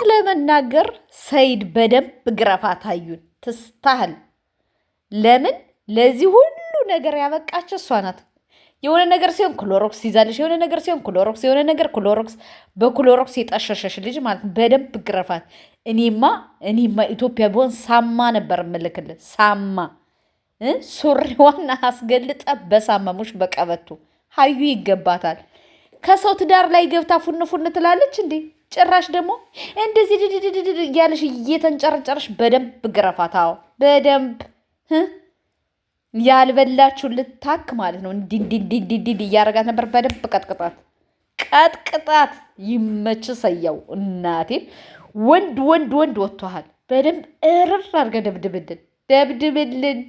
ለመናገር ሰይድ በደንብ ግረፋት አዩን ትስታህል ለምን ለዚህ ሁሉ ነገር ያበቃቸው እሷ ናት። የሆነ ነገር ሲሆን ክሎሮክስ ይዛልሽ፣ የሆነ ነገር ሲሆን ክሎሮክስ፣ የሆነ ነገር ክሎሮክስ፣ በክሎሮክስ የጠሸሸሽ ልጅ ማለት በደንብ ግረፋት። እኔማ ኢትዮጵያ ቢሆን ሳማ ነበር እምልክልህ። ሳማ ሱሪዋን አስገልጠ በሳመሙሽ በቀበቱ ሀዩ ይገባታል። ከሰው ትዳር ላይ ገብታ ፉን ትላለች እንዴ! ጭራሽ ደግሞ እንደዚህ ድድድድ እያለሽ እየተንጨረጨረሽ በደንብ ግረፋት። አዎ በደንብ ያልበላችሁ ልታክ ማለት ነው። እንዲህ እያረጋት ነበር። በደንብ ቀጥቅጣት። ይመች ሰያው እናቴ ወንድ ወጥቷል። በደንብ እርር አድርገህ ደብድብልን።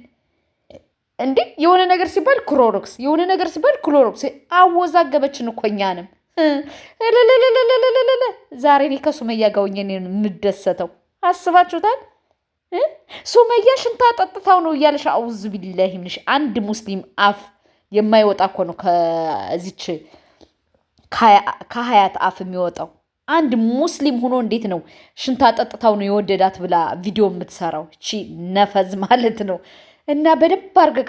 እንዴ የሆነ ነገር ሲባል ክሎሮክስ፣ የሆነ ነገር ሲባል ክሎሮክስ አወዛገበችን እኮ እኛንም። ዛሬ እኔ ከሱመያ ጋር ሆኜ የምደሰተው አስባችሁታል? ሱመያ ሽንታ ጠጥታው ነው እያለሽ አውዝ ቢላሂ ምንሽ አንድ ሙስሊም አፍ የማይወጣ እኮ ነው ከዚች ከሀያት አፍ የሚወጣው። አንድ ሙስሊም ሆኖ እንዴት ነው ሽንታ ጠጥታው ነው የወደዳት ብላ ቪዲዮ የምትሰራው? እቺ ነፈዝ ማለት ነው። እና በደንብ አድርገህ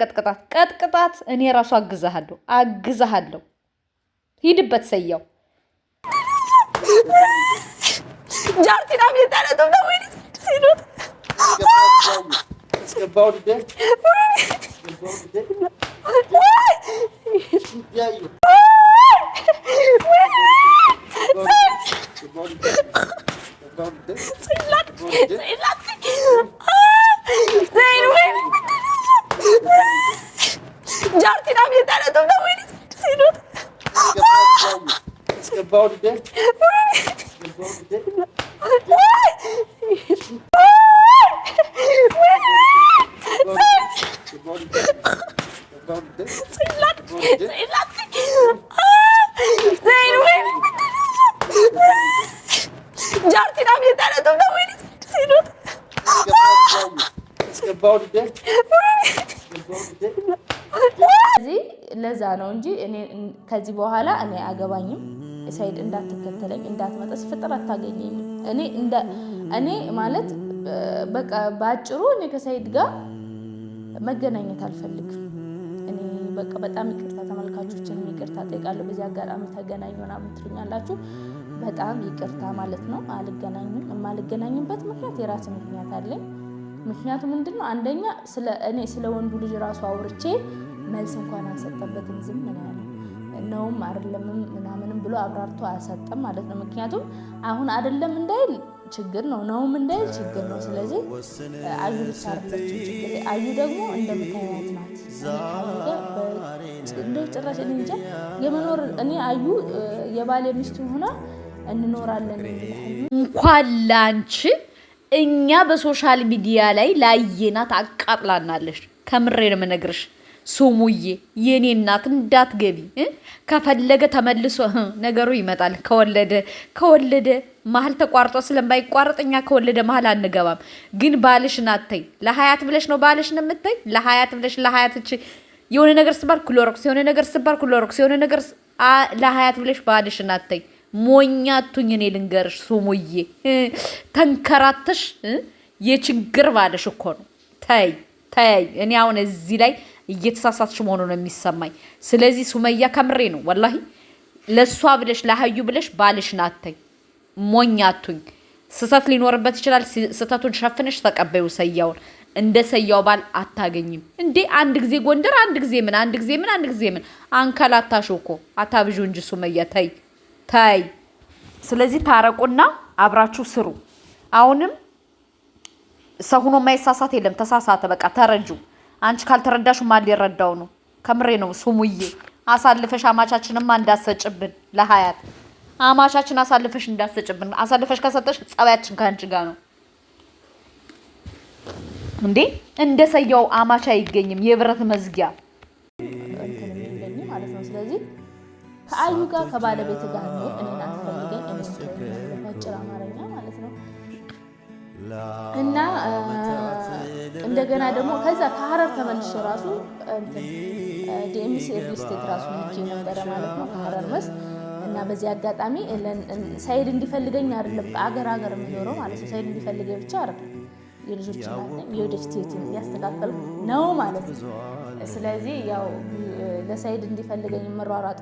ቀጥቅጣት። እኔ ራሱ አግዛሃለሁ። ሂድበት ሰያው ጃርቲና ሚታለቱ ነው ወይ ሲኖት ለዛ ነው እንጂ እኔ ከዚህ በኋላ እኔ አገባኝም ሰይድ እንዳትከተለኝ እንዳትመጣ ፍጥር አታገኘኝ። እኔ ማለት በቃ ባጭሩ እኔ ከሰይድ ጋር መገናኘት አልፈልግም። እኔ በቃ በጣም ይቅርታ ተመልካቾችን ይቅርታ ጠይቃለሁ። በዚህ አጋጣሚ ተገናኙ ምናምን ትሉኛላችሁ። በጣም ይቅርታ ማለት ነው። አልገናኝም። የማልገናኝበት ምክንያት የራስ ምክንያት አለኝ። ምክንያቱ ምንድነው? አንደኛ ስለ ወንዱ ልጅ ራሱ አውርቼ መልስ እንኳን አልሰጠበትም። ዝም ምን ያለ ነውም አይደለምም ምናምንም ብሎ አብራርቶ አልሰጠም ማለት ነው። ምክንያቱም አሁን አይደለም እንዳይል ችግር ነው፣ ነውም እንዳይል ችግር ነው። ስለዚህ አዩ ልታርለች ችግር አዩ ደግሞ እንደምታያት ናት። እንደ ጭራሽ እንጃ የመኖር እኔ አዩ የባለ ሚስቱ ሆና እንኖራለን እንኳን ላንቺ እኛ በሶሻል ሚዲያ ላይ ላየናት አቃጥላናለሽ። ከምሬ ነው የምነግርሽ ሱሙዬ የኔ እናት እንዳትገቢ። ከፈለገ ተመልሶ ነገሩ ይመጣል። ከወለደ መሀል ተቋርጦ ስለማይቋረጥ እኛ ከወለደ መሀል አንገባም። ግን ባልሽን አትይ። ለሀያት ብለሽ ነው ባልሽን የምትይ። ለሀያት ብለሽ ለሀያት የሆነ ነገር ስባል ክሎሮክስ፣ የሆነ ነገር ስባል ክሎሮክስ፣ የሆነ ነገር ለሀያት ብለሽ ባልሽን አትይ። ሞኛቱኝ እኔ ልንገርሽ ሱሙዬ ተንከራተሽ የችግር ባልሽ እኮ ነው። ተይ እኔ አሁን እዚህ ላይ እየተሳሳትሽ መሆኑ ነው የሚሰማኝ። ስለዚህ ሱመያ ከምሬ ነው ወላሂ ለሷ ብለሽ ለሀዩ ብለሽ ባልሽን አትይ። ሞኛቱኝ ስህተት ሊኖርበት ይችላል። ስህተቱን ሸፍነሽ ተቀበዩ። ሰያውን እንደ ሰያው ባል አታገኝም እንዴ! አንድ ጊዜ ጎንደር፣ አንድ ጊዜ ምን አንከላታሽ እኮ አታብዡ እንጂ ሱመያ ተይ። ስለዚህ ታረቁና አብራችሁ ስሩ። አሁንም ሰው ሆኖ የማይሳሳት የለም። ተሳሳተ በቃ ተረጁ። አንቺ ካልተረዳሹ ማን ሊረዳው ነው? ከምሬ ነው ሱሙዬ። አሳልፈሽ አማቻችንማ እንዳሰጭብን ለሀያት አማቻችን አሳልፈሽ እንዳሰጭብን። አሳልፈሽ ከሰጠሽ ጸባያችን ካንቺ ጋር ነው። እንዴ እንደሰያው አማች አይገኝም የብረት መዝጊያ እንትን የሚለኝ ማለት ነው ስለዚህ ከአዩ ጋር ከባለቤት ጋር ነው እኔን አትፈልገኝ እኔ በአጭር አማርኛ ማለት ነው እና እንደገና ደግሞ ከዛ ከሐረር ተመልሼ ራሱ እንትን ዲኤምሲ ሪል ስቴት ራሱ ሄጄ ነበር ማለት ነው ከሐረር መስ እና በዚህ አጋጣሚ ሳይድ እንዲፈልገኝ አይደለም አገር የሚኖረው ማለት ነው ሳይድ እንዲፈልገኝ ብቻ አይደለም የልጆች እናት የወደፊት ያስተካከል ነው ማለት ነው ስለዚህ ያው ለሳይድ እንዲፈልገኝ መሯሯጥ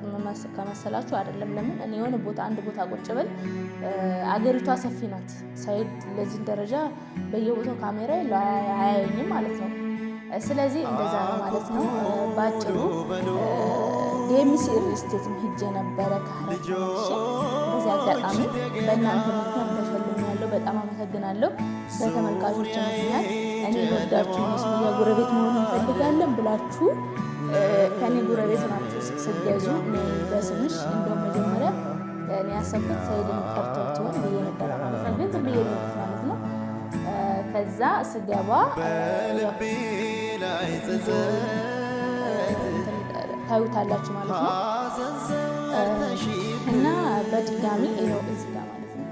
ከመሰላችሁ አይደለም ለምን እኔ የሆነ ቦታ አንድ ቦታ ቁጭ ብል አገሪቷ ሰፊ ናት ሳይድ ለዚህ ደረጃ በየቦታው ካሜራ ያያየኝ ማለት ነው ስለዚህ እንደዛ ነው ማለት ነው ባጭሩ ዲኤምሲ ሪል ስቴት ሄጄ ነበር ካለች በዚህ አጋጣሚ በእናንተ ምክንያት ተሸልሜያለሁ በጣም አመሰግናለሁ በተመልካቾች ምክንያት እኔ ወዳችሁ መስሚያ ጉረቤት መሆን እንፈልጋለን ብላችሁ ከኔ ጉረቤት ናችሁ ስትገዙ በስምሽ እንደው መጀመሪያ እኔ ያሰብኩት ሳይድን ቀርቶት ነው በየነበረ ማለት ነው ግን ዝም ብዬ ማለት ነው ከዛ ስገባ ታዩታላችሁ ማለት ነው እና በድጋሚ ነው እዚህ ጋር ማለት ነው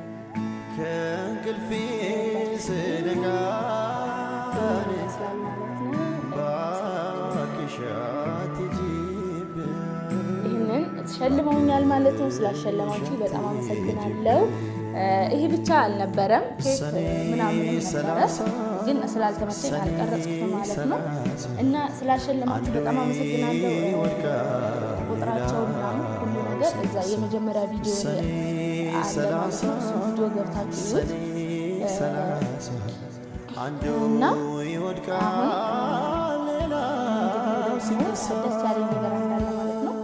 ከእንቅልፌ ስነቃ ይህንን ተሸልመውኛል ማለት ነው ስላሸለማችሁ በጣም አመሰግናለሁ ይሄ ብቻ አልነበረም ኬክ ምናምን ነበረ ግን ስላልተመቸኝ አልቀረጽኩትም ማለት ነው እና ስላሸለማችሁ በጣም አመሰግናለሁ ቁጥራቸው ምናምን ሁሉ ነገር እዛ የመጀመሪያ ቪዲዮ አለ ማለት ነው ቪዲዮ ገብታችሁ እና ደስ ያለኝ ነገር እንዳለ ማለት ነው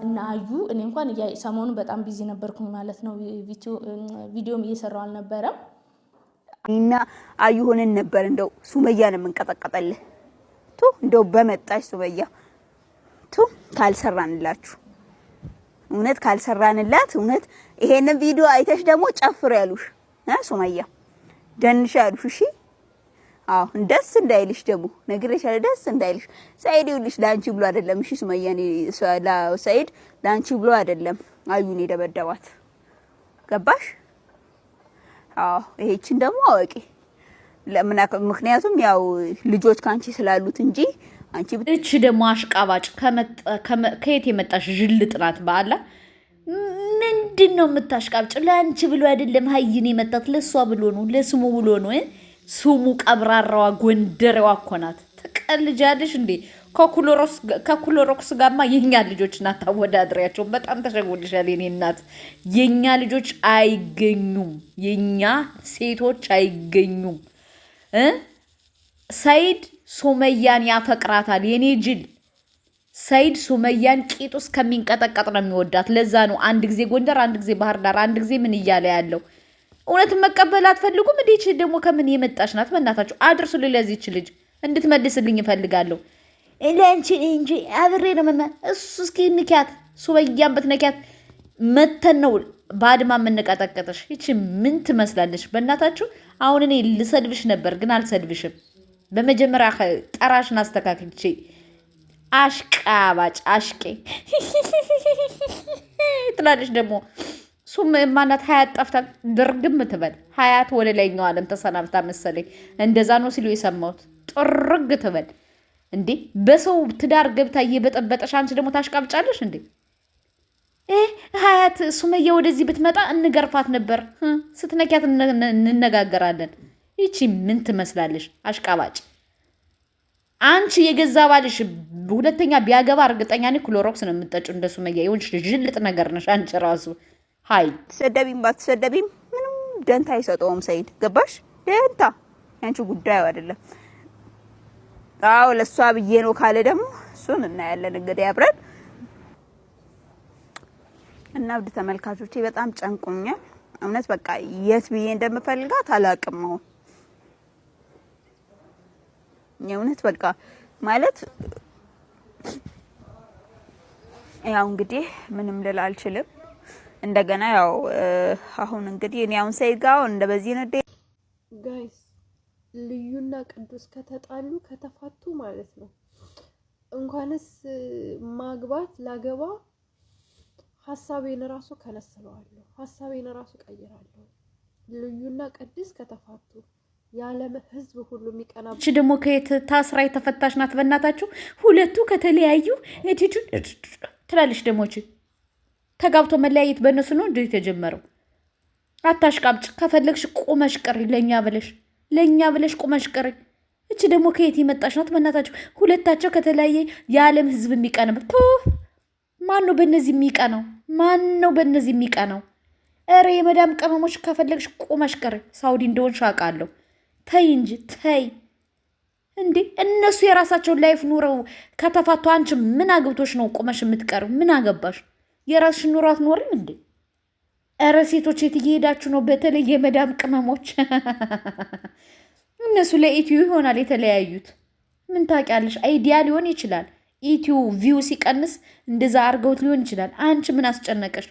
እና አዩ እኔ እንኳን ሰሞኑን በጣም ቢዚ ነበርኩኝ ማለት ነው ቪዲዮም እየሰራው አልነበረም እና አዩ ሆነን ነበር እንደው ሱመያን መንቀጠቀጠልህ እንደው በመጣሽ ሱመያ ካልሰራንላችሁ እውነት ካልሰራንላት እውነት ይሄንን ቪዲዮ አይተሽ ደግሞ ጨፍር ያሉሽ ሱመያ ደንሽ ያሉሽ እሺ አዎ ደስ እንዳይልሽ ደግሞ ነግሬሻለሁ ደስ እንዳይልሽ ሳይድ ይልሽ ላንቺ ብሎ አይደለም እሺ ሱመያኔ ሳይድ ላንቺ ብሎ አይደለም አዩን የደበደባት ገባሽ አዎ ይሄችን ደግሞ አወቂ ምክንያቱም ያው ልጆች ካንቺ ስላሉት እንጂ አንቺ እቺ ደግሞ አሽቃባጭ ከየት የመጣሽ ጅልጥ ናት ባላ ምንድነው የምታሽቃብጭ ለአንቺ ብሎ አይደለም ሀይኔ የመጣት ለሷ ብሎ ነው ለስሙ ብሎ ነው ስሙ ቀብራራዋ ጎንደሬዋ እኮ ናት ተቀልጃለሽ እንዴ ከኩሎሮክስ ጋማ የኛ ልጆች ናት አወዳድሪያቸው በጣም ተሸጎልሻል የኔ እናት የኛ ልጆች አይገኙም የኛ ሴቶች አይገኙም ሰይድ ሱመያን ያፈቅራታል የኔ ጅል ሰይድ ሱመያን ቂጡስ ከሚንቀጠቀጥ ነው የሚወዳት ለዛ ነው አንድ ጊዜ ጎንደር አንድ ጊዜ ባህር ዳር አንድ ጊዜ ምን እያለ ያለው እውነት መቀበል አትፈልጉም እንዴ ደግሞ ከምን የመጣሽ ናት በእናታችሁ አድርሱልኝ ለዚህች ልጅ እንድትመልስልኝ እፈልጋለሁ ለአንቺ እንጂ አብሬ ነው እሱ እስኪ ንኪያት ሱመያን በትነኪያት መተን ነው ባድማ የምንቀጠቀጥሽ ይቺ ምን ትመስላለሽ በእናታችሁ አሁን እኔ ልሰድብሽ ነበር ግን አልሰድብሽም በመጀመሪያ ጠራሽን አስተካክልቼ አሽቃባጭ አሽቄ ትላለሽ ደግሞ ማናት ሀያት ጠፍታ ድርግም ትበል ሀያት ወደ ላይኛው ዓለም ተሰናብታ መሰለኝ እንደዛ ነው ሲሉ የሰማሁት ጥርግ ትበል እንዴ በሰው ትዳር ገብታ እየበጠበጠሽ አንቺ ደግሞ ታሽቃብጫለሽ እንዴ ሀያት ሱመያ ወደዚህ ብትመጣ እንገርፋት ነበር ስትነኪያት እንነጋገራለን ይቺ ምን ትመስላለሽ አሽቃባጭ አንቺ የገዛ ባልሽ ሁለተኛ ቢያገባ እርግጠኛ ነኝ ክሎሮክስ ነው የምትጠጪው እንደ ሱመያ ይሁንሽ ጅልጥ ነገር ነሽ አንቺ ራሱ ሃይ ተሰደቢም ባትሰደቢም ምንም ደንታ አይሰጠውም ሰይድ ገባሽ ደንታ አንቺ ጉዳዩ አይደለም አው ለሷ ብዬ ነው ካለ ደግሞ እሱን እናያለን እንግዲህ አብረን እና ውድ ተመልካቾቼ በጣም ጨንቆኛል እውነት በቃ የት ብዬ እንደምፈልጋት አላቅም ነው የእውነት በቃ ማለት ያው እንግዲህ ምንም ልል አልችልም እንደገና ያው አሁን እንግዲህ እኔ አሁን ሰይድ ጋር እንደበዚህ ነው ጋይስ ልዩና ቅዱስ ከተጣሉ ከተፋቱ ማለት ነው እንኳንስ ማግባት ላገባ ሐሳቤን ራሱ ከነስለዋለሁ ሐሳቤን ራሱ ቀይራለሁ ልዩና ቅዱስ ከተፋቱ የዓለም ህዝብ ሁሉ የሚቀናበት እቺ ደግሞ ከየት ታስራ የተፈታሽ ናት በእናታችሁ ሁለቱ ከተለያዩ ትላለች ደግሞ እቺ ተጋብቶ መለያየት በእነሱ ነው እንዴ የተጀመረው አታሽቃብጭ ከፈለግሽ ቁመሽ ቅሪ ለኛ ብለሽ ቁመሽ ቅሪ እቺ ደግሞ ከየት የመጣሽ ናት በእናታችሁ ሁለታቸው ከተለያየ የዓለም ህዝብ የሚቀናበት ማን ነው በእነዚህ የሚቀናው ኧረ የመዳም ቅመሞች ከፈለግሽ ቁመሽ ቅሪ ሳውዲ እንደሆንሽ አውቃለሁ ተይ እንጂ ተይ እንዴ እነሱ የራሳቸውን ላይፍ ኑረው ከተፋቱ አንቺ ምን አግብቶሽ ነው ቁመሽ የምትቀርው ምን አገባሽ የራስሽን ኑሮ አትኖሪም እንዴ ኧረ ሴቶች የት እየሄዳችሁ ነው በተለይ የመዳም ቅመሞች እነሱ ለኢትዮ ይሆናል የተለያዩት ምን ታውቂያለሽ አይዲያ ሊሆን ይችላል ኢትዮ ቪው ሲቀንስ እንደዛ አርገውት ሊሆን ይችላል አንቺ ምን አስጨነቀሽ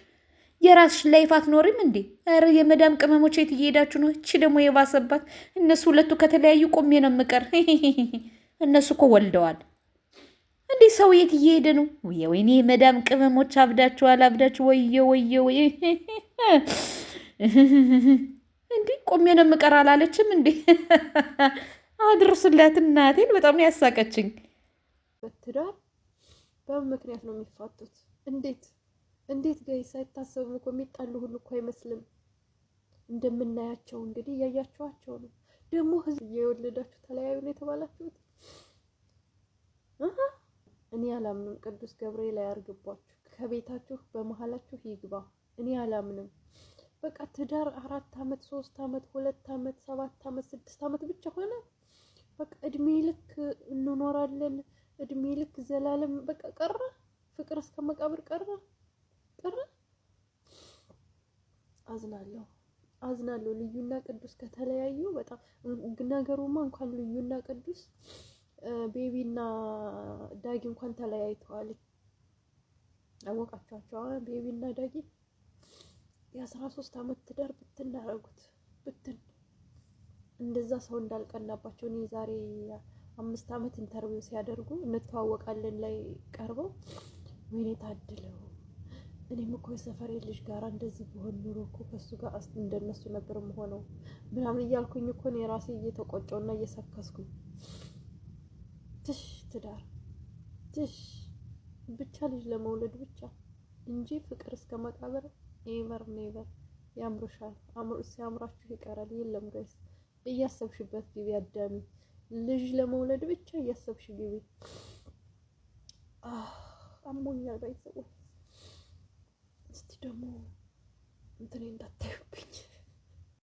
የራስሽን ላይፍ አትኖሪም እንዴ ኧረ የመዳም ቅመሞች የት እየሄዳችሁ ነው እቺ ደግሞ የባሰባት እነሱ ሁለቱ ከተለያዩ ቆሜ ነው የምቀር እነሱ እኮ ወልደዋል እንዴ ሰው የት እየሄደ ነው ወይኔ የመዳም ቅመሞች አብዳችሁ ወየ እንዴ ቆሜ ነው የምቀር አላለችም እንዴ አድርስላት እናቴን በጣም ነው ያሳቀችኝ በትዳር በምን ምክንያት ነው የሚፋቱት እንዴት ጋይ ሳይታሰቡ እኮ የሚጣሉ ሁሉ እኮ አይመስልም እንደምናያቸው እንግዲህ ያያችኋቸው ነው ደግሞ ህዝብ የወለዳችሁ ተለያዩ ነው የተባላችሁት እኔ አላምንም ቅዱስ ገብርኤል ያርግባችሁ ከቤታችሁ በመሃላችሁ ይግባ እኔ አላምንም በቃ ትዳር 4 አመት 3 አመት 2 አመት 7 አመት 6 አመት ብቻ ሆነ በቃ እድሜ ልክ እንኖራለን እድሜ ልክ ዘላለም በቃ ቀረ ፍቅር እስከ መቃብር ቀረ አዝናለሁ ልዩና ቅዱስ ከተለያዩ በጣም ነገሩማ እንኳን ልዩና ቅዱስ ቤቢና ዳጊ እንኳን ተለያይተዋል አወቃቸዋቸው ቤቢና ዳጊ የ13 አመት ትዳር ብትናረጉት እንደዛ ሰው እንዳልቀናባቸው እኔ ዛሬ 5 አመት ኢንተርቪው ሲያደርጉ እንተዋወቃለን ላይ ቀርበው ወይኔ ታድለው እኔም እኮ የሰፈሬ ልጅ ጋር እንደዚህ ቢሆን ኑሮ እኮ ከሱ ጋር እንደነሱ ነበር መሆነው ምናምን እያልኩኝ እኮ ነው ራሴ እየተቆጨውና እየሰከስኩኝ ትዳር ብቻ ልጅ ለመውለድ ብቻ እንጂ ፍቅር እስከ መቃብር ኔቨር ያምርሻል ሲያምራችሁ ይቀራል የለም ጋይስ እያሰብሽበት ግቢ አዳሚ ልጅ ለመውለድ ብቻ እያሰብሽ ግቢ አሞኛል ባይሰው እስቲ ደግሞ እንትኔ እንዳታዩብኝ